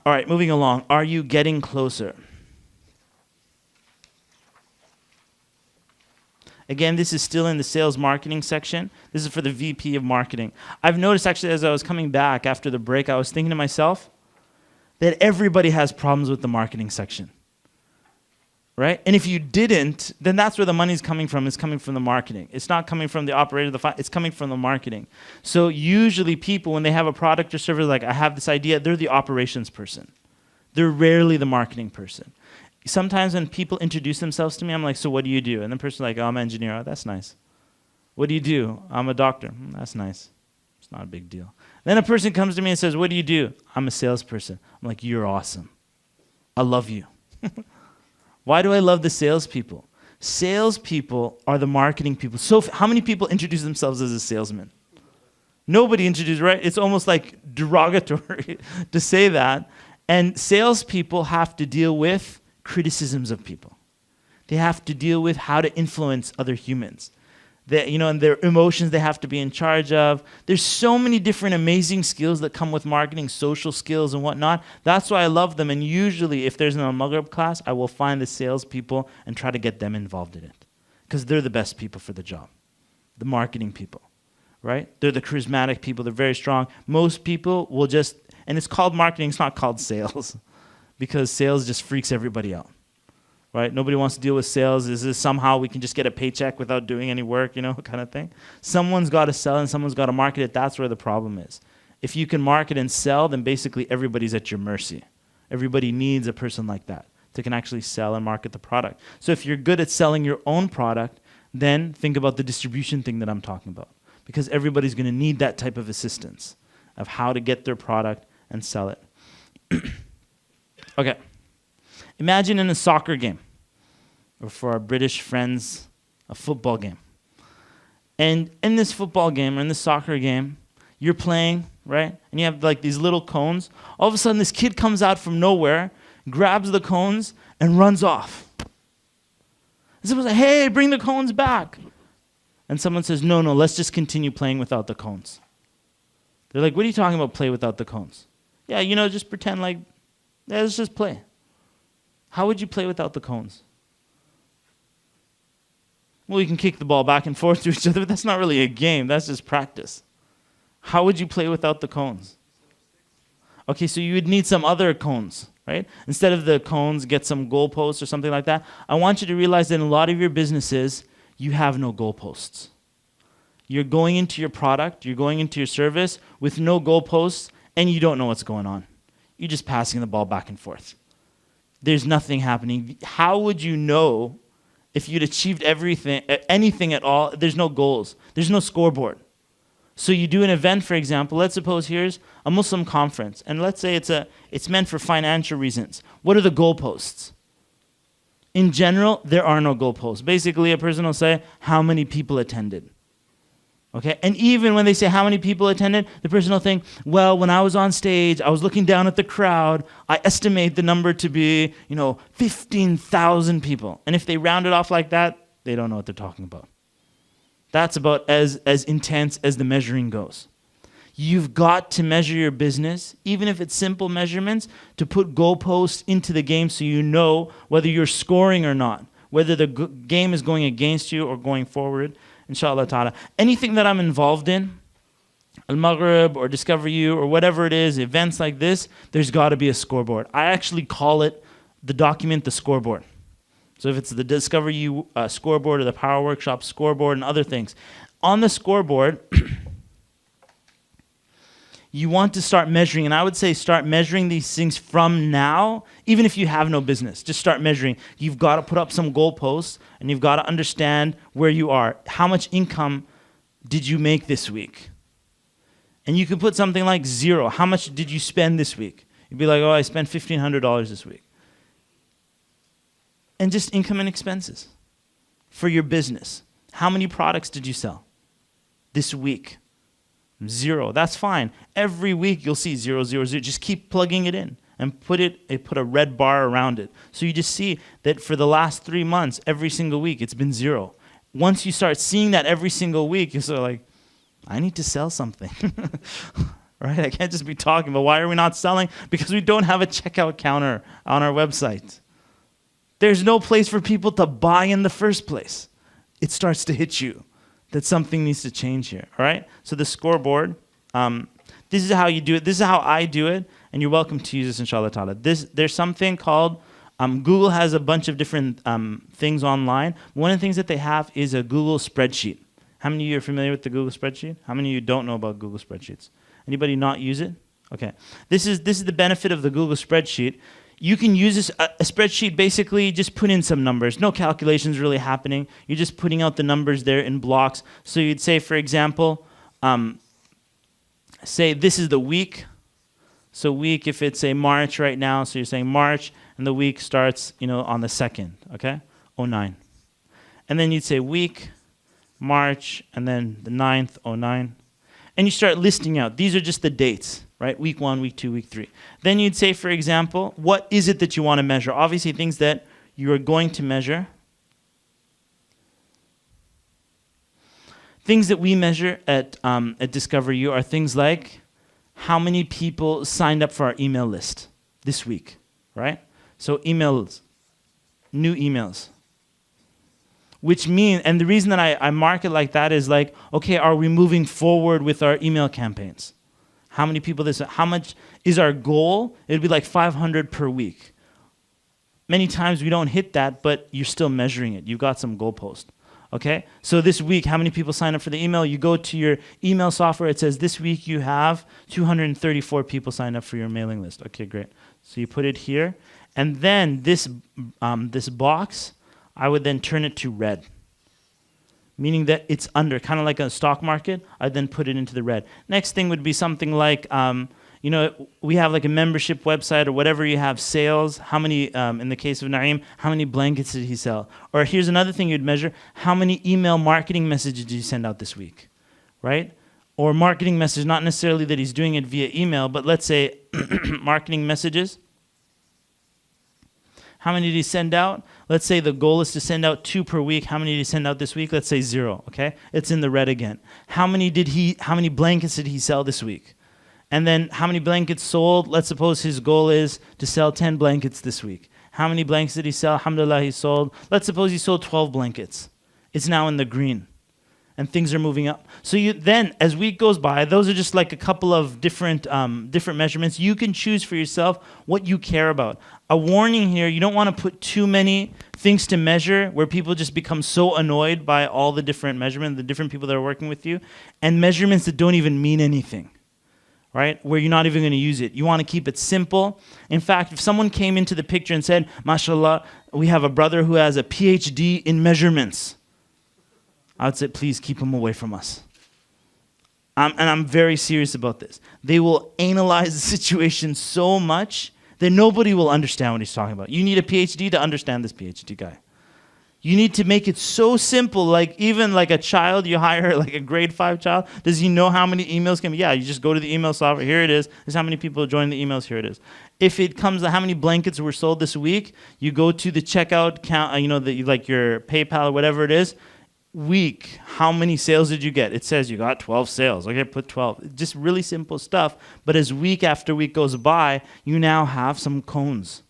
All right, moving along. Are you getting closer? Again, this is still in the sales marketing section. This is for the VP of marketing. I've noticed actually as I was coming back after the break, I was thinking to myself that everybody has problems with the marketing section. Right? And if you didn't, then that's where the money's coming from. It's coming from the marketing. It's not coming from the operator, it's coming from the marketing. So usually people, when they have a product or service, like I have this idea, they're the operations person. They're rarely the marketing person. Sometimes when people introduce themselves to me, I'm like, so what do you do? And the person's like, oh, I'm an engineer. Oh, that's nice. What do you do? I'm a doctor. That's nice. It's not a big deal. Then a person comes to me and says, what do you do? I'm a salesperson. I'm like, you're awesome. I love you. Why do I love the salespeople? Salespeople are the marketing people. So how many people introduce themselves as a salesman? Nobody introduces, right? It's almost like derogatory to say that. And salespeople have to deal with criticisms of people. They have to deal with how to influence other humans. And their emotions they have to be in charge of. There's so many different amazing skills that come with marketing, social skills and whatnot. That's why I love them. And usually if there's an Al-Maghrib class, I will find the salespeople and try to get them involved in it. Because they're the best people for the job. The marketing people, right? They're the charismatic people. They're very strong. Most people will just, and it's called marketing, it's not called sales. Because sales just freaks everybody out. Right? Nobody wants to deal with sales. Is this somehow we can just get a paycheck without doing any work, kind of thing? Someone's got to sell and someone's got to market it. That's where the problem is. If you can market and sell, then basically everybody's at your mercy. Everybody needs a person like that to can actually sell and market the product. So if you're good at selling your own product, then think about the distribution thing that I'm talking about. Because everybody's going to need that type of assistance of how to get their product and sell it. Okay. Imagine in a soccer game, or for our British friends, a football game. And in this football game, or in this soccer game, you're playing, right? And you have like these little cones. All of a sudden, this kid comes out from nowhere, grabs the cones, and runs off. And someone's like, hey, bring the cones back. And someone says, no, let's just continue playing without the cones. They're like, what are you talking about, play without the cones? Yeah, just pretend like, let's just play. How would you play without the cones? Well, you can kick the ball back and forth to each other, but that's not really a game. That's just practice. How would you play without the cones? Okay, so you would need some other cones, right? Instead of the cones, get some goalposts or something like that. I want you to realize that in a lot of your businesses, you have no goalposts. You're going into your product, you're going into your service with no goalposts, and you don't know what's going on. You're just passing the ball back and forth. There's nothing happening. How would you know if you'd achieved anything at all? There's no goals. There's no scoreboard. So you do an event, for example. Let's suppose here's a Muslim conference, and let's say it's meant for financial reasons. What are the goalposts? In general, there are no goalposts. Basically, a person will say, how many people attended? Okay, and even when they say how many people attended, the person will think, well, when I was on stage, I was looking down at the crowd, I estimate the number to be, 15,000 people. And if they round it off like that, they don't know what they're talking about. That's about as intense as the measuring goes. You've got to measure your business, even if it's simple measurements, to put goalposts into the game so you know whether you're scoring or not, whether the game is going against you or going forward. Inshallah ta'ala. Anything that I'm involved in, Al-Maghrib or Discover You or whatever it is, events like this, there's got to be a scoreboard. I actually call it the document, the scoreboard. So if it's the Discover You scoreboard or the Power Workshop scoreboard and other things, on the scoreboard, you want to start measuring, and I would say start measuring these things from now, even if you have no business. Just start measuring. You've got to put up some goalposts, and you've got to understand where you are. How much income did you make this week? And you could put something like 0. How much did you spend this week? You'd be like, oh, I spent $1,500 this week. And just income and expenses for your business. How many products did you sell this week? 0. That's fine. Every week you'll see 0, 0, 0. Just keep plugging it in and put a red bar around it. So you just see that for the last 3 months, every single week, it's been 0. Once you start seeing that every single week, you're sort of like, I need to sell something. right? I can't just be talking, but why are we not selling? Because we don't have a checkout counter on our website. There's no place for people to buy in the first place. It starts to hit you that something needs to change here, all right? So the scoreboard, this is how you do it. This is how I do it, and you're welcome to use this, inshallah ta'ala. There's something called, Google has a bunch of different things online. One of the things that they have is a Google spreadsheet. How many of you are familiar with the Google spreadsheet? How many of you don't know about Google spreadsheets? Anybody not use it? Okay. This is the benefit of the Google spreadsheet. You can use this, a spreadsheet, basically just put in some numbers. No calculations really happening. You're just putting out the numbers there in blocks. So you'd say, for example, say this is the week. So week, if it's a March right now, so you're saying March, and the week starts, on the 2nd, okay? 09. And then you'd say week, March, and then the 9th, 09. And you start listing out. These are just the dates, right? Week 1, week 2, week 3. Then you'd say, for example, what is it that you want to measure? Obviously, things that you are going to measure. Things that we measure at Discover You are things like how many people signed up for our email list this week, right? So emails, new emails. Which means, and the reason that I mark it like that is like, okay, are we moving forward with our email campaigns? How many people how much is our goal? It'd be like 500 per week. Many times we don't hit that, but you're still measuring it. You've got some goalpost. Okay? So this week, how many people sign up for the email? You go to your email software, it says this week you have 234 people signed up for your mailing list. Okay, great. So you put it here. And then this box, I would then turn it to red, meaning that it's under, kind of like a stock market. I'd then put it into the red. Next thing would be something like, we have like a membership website or whatever you have, sales. How many, in the case of Naeem, how many blankets did he sell? Or here's another thing you'd measure, how many email marketing messages did you send out this week, right? Or marketing message, not necessarily that he's doing it via email, but let's say marketing messages. How many did he send out? Let's say the goal is to send out 2 per week. How many did he send out this week? Let's say 0, okay? It's in the red again. How many blankets did he sell this week? And then how many blankets sold? Let's suppose his goal is to sell 10 blankets this week. How many blankets did he sell? Alhamdulillah, he sold. Let's suppose he sold 12 blankets. It's now in the green. And things are moving up. So then, as week goes by, those are just like a couple of different measurements. You can choose for yourself what you care about. A warning here, you don't want to put too many things to measure where people just become so annoyed by all the different measurements, the different people that are working with you, and measurements that don't even mean anything, right? Where you're not even going to use it. You want to keep it simple. In fact, if someone came into the picture and said, mashallah, we have a brother who has a PhD in measurements, I would say, please keep him away from us. And I'm very serious about this. They will analyze the situation so much that nobody will understand what he's talking about. You need a PhD to understand this PhD guy. You need to make it so simple, like even like a child, you hire like a grade 5 child, does he know how many emails can be? Yeah, you just go to the email software, here it is, this is how many people joined the emails, here it is. If it comes to how many blankets were sold this week, you go to the checkout count, like your PayPal or whatever it is, week, how many sales did you get? It says you got 12 sales. Okay, put 12. Just really simple stuff. But as week after week goes by, you now have some cones.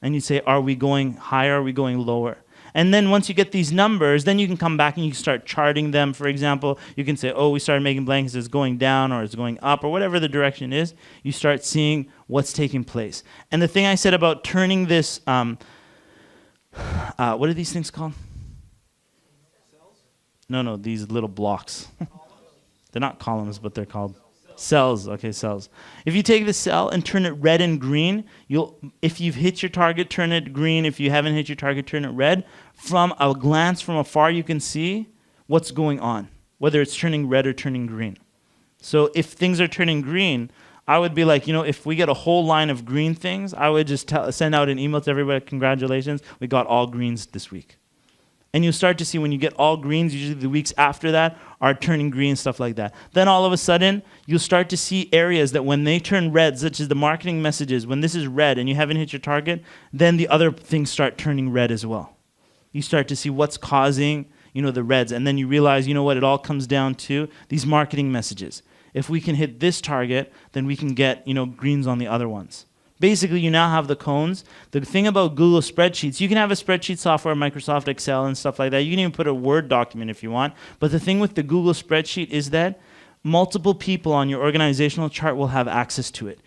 And you say, are we going higher? Are we going lower? And then once you get these numbers, then you can come back and you can start charting them. For example, you can say, oh, we started making blankets, it's going down or it's going up or whatever the direction is. You start seeing what's taking place. And the thing I said about turning this, what are these things called? No, these little blocks. They're not columns, but they're called cells. Okay, cells. If you take the cell and turn it red and green, if you've hit your target, turn it green. If you haven't hit your target, turn it red. From a glance from afar, you can see what's going on, whether it's turning red or turning green. So if things are turning green, I would be like, if we get a whole line of green things, I would just send out an email to everybody, congratulations, we got all greens this week. And you'll start to see when you get all greens, usually the weeks after that are turning green, stuff like that. Then all of a sudden, you'll start to see areas that when they turn red, such as the marketing messages, when this is red and you haven't hit your target, then the other things start turning red as well. You start to see what's causing, the reds. And then you realize, what, it all comes down to these marketing messages. If we can hit this target, then we can get, greens on the other ones. Basically, you now have the cones. The thing about Google Spreadsheets, you can have a spreadsheet software, Microsoft Excel and stuff like that. You can even put a Word document if you want. But the thing with the Google Spreadsheet is that multiple people on your organizational chart will have access to it.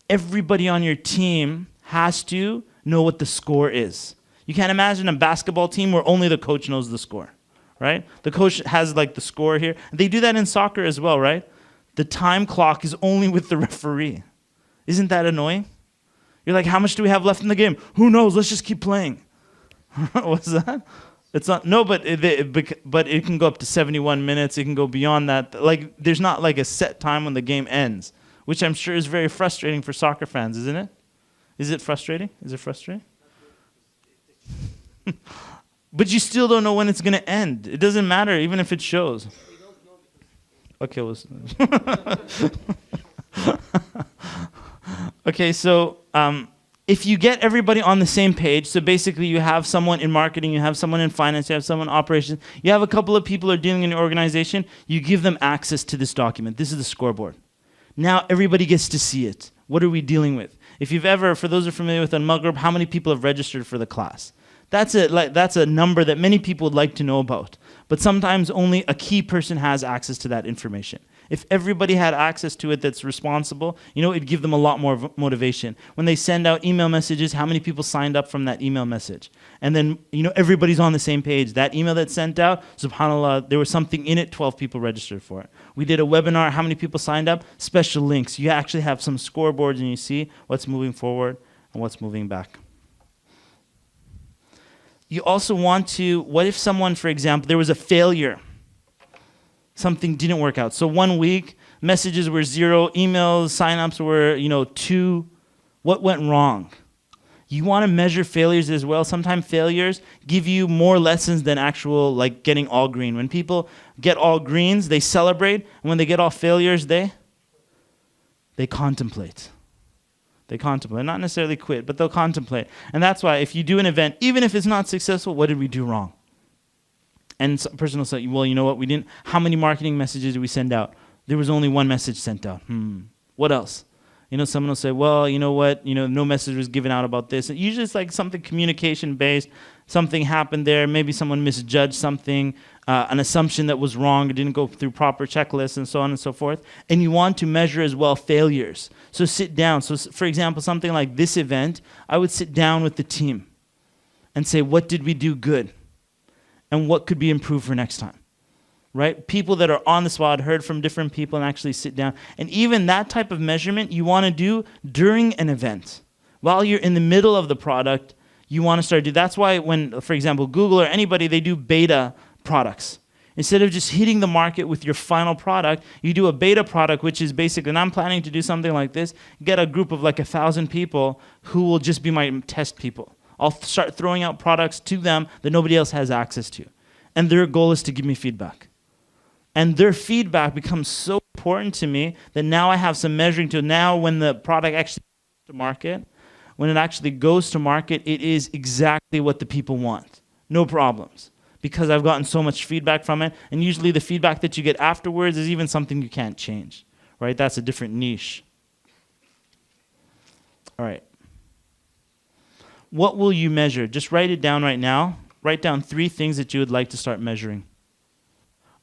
Everybody on your team has to know what the score is. You can't imagine a basketball team where only the coach knows the score, right? The coach has like the score here. They do that in soccer as well, right? The time clock is only with the referee. Isn't that annoying? You're like, how much do we have left in the game? Who knows? Let's just keep playing. What's that? It's not, no, but it can go up to 71 minutes. It can go beyond that. Like, there's not like a set time when the game ends, which I'm sure is very frustrating for soccer fans, isn't it? Is it frustrating? Is it frustrating? But you still don't know when it's going to end. It doesn't matter, even if it shows. Okay, okay, so if you get everybody on the same page, so basically you have someone in marketing, you have someone in finance, you have someone in operations, you have a couple of people who are dealing in your organization, you give them access to this document. This is the scoreboard. Now everybody gets to see it. What are we dealing with? If you've ever, for those who are familiar with Unmug Group, how many people have registered for the class? That's a number that many people would like to know about. But sometimes only a key person has access to that information. If everybody had access to it that's responsible, it'd give them a lot more motivation. When they send out email messages, how many people signed up from that email message? And then, everybody's on the same page. That email that's sent out, subhanAllah, there was something in it, 12 people registered for it. We did a webinar, how many people signed up? Special links. You actually have some scoreboards and you see what's moving forward and what's moving back. You also want to, what if someone, for example, there was a failure? Something didn't work out. So 1 week, messages were 0, emails, signups were, 2. What went wrong? You want to measure failures as well. Sometimes failures give you more lessons than actual, like getting all green. When people get all greens, they celebrate. And when they get all failures, they contemplate. They contemplate, not necessarily quit, but they'll contemplate. And that's why if you do an event, even if it's not successful, what did we do wrong? And a person will say, well, you know what, we didn't, how many marketing messages did we send out? There was only one message sent out. What else? Someone will say, well, you know what, no message was given out about this. And usually it's like something communication-based, something happened there, maybe someone misjudged something, an assumption that was wrong, it didn't go through proper checklists and so on and so forth. And you want to measure as well failures. So sit down. So for example, something like this event, I would sit down with the team and say, what did we do good? And what could be improved for next time? Right? People that are on the spot, heard from different people and actually sit down. And even that type of measurement you want to do during an event. While you're in the middle of the product, you want to start doing. That's why when, for example, Google or anybody, they do beta products. Instead of just hitting the market with your final product, you do a beta product, which is basically, and I'm planning to do something like this, get a group of like 1,000 people who will just be my test people. I'll start throwing out products to them that nobody else has access to. And their goal is to give me feedback. And their feedback becomes so important to me that now I have some measuring to now when the product actually goes to market, when it actually goes to market, it is exactly what the people want. No problems. Because I've gotten so much feedback from it. And usually the feedback that you get afterwards is even something you can't change. Right? That's a different niche. All right. What will you measure? Just write it down right now. Write down 3 things that you would like to start measuring.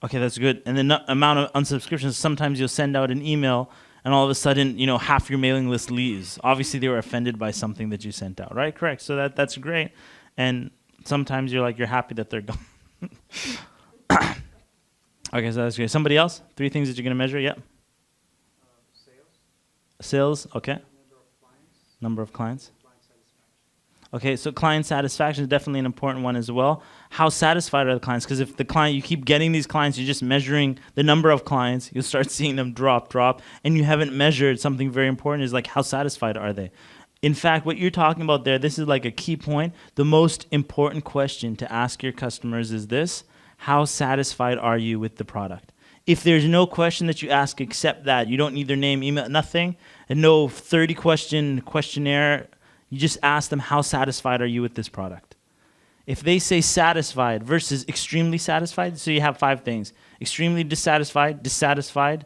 Okay, that's good. And the amount of unsubscriptions, sometimes you'll send out an email and all of a sudden, half your mailing list leaves. Obviously, they were offended by something that you sent out, right? Correct. So that's great. And sometimes you're happy that they're gone. Okay, so that's great. Somebody else? 3 things that you're going to measure? Yep. Sales, okay. Number of clients. Okay, so client satisfaction is definitely an important one as well. How satisfied are the clients? Because if the client, you keep getting these clients, you're just measuring the number of clients, you'll start seeing them drop, and you haven't measured something very important is like how satisfied are they? In fact, what you're talking about there, this is like a key point. The most important question to ask your customers is this: how satisfied are you with the product? If there's no question that you ask except that, you don't need their name, email, nothing, and no 30-question questionnaire, you just ask them, how satisfied are you with this product? If they say satisfied versus extremely satisfied, so you have 5 things: extremely dissatisfied,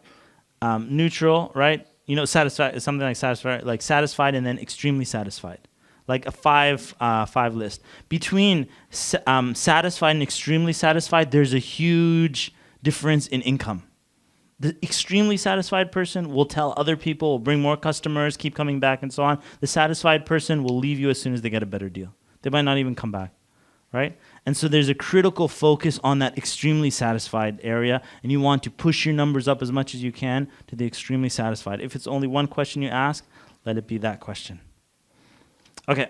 neutral, right? You know, satisfied is something like satisfied and then extremely satisfied, like a five list. Between satisfied and extremely satisfied, there's a huge difference in income. The extremely satisfied person will tell other people, will bring more customers, keep coming back, and so on. The satisfied person will leave you as soon as they get a better deal. They might not even come back, right? And so there's a critical focus on that extremely satisfied area, and you want to push your numbers up as much as you can to the extremely satisfied. If it's only one question you ask, let it be that question. Okay.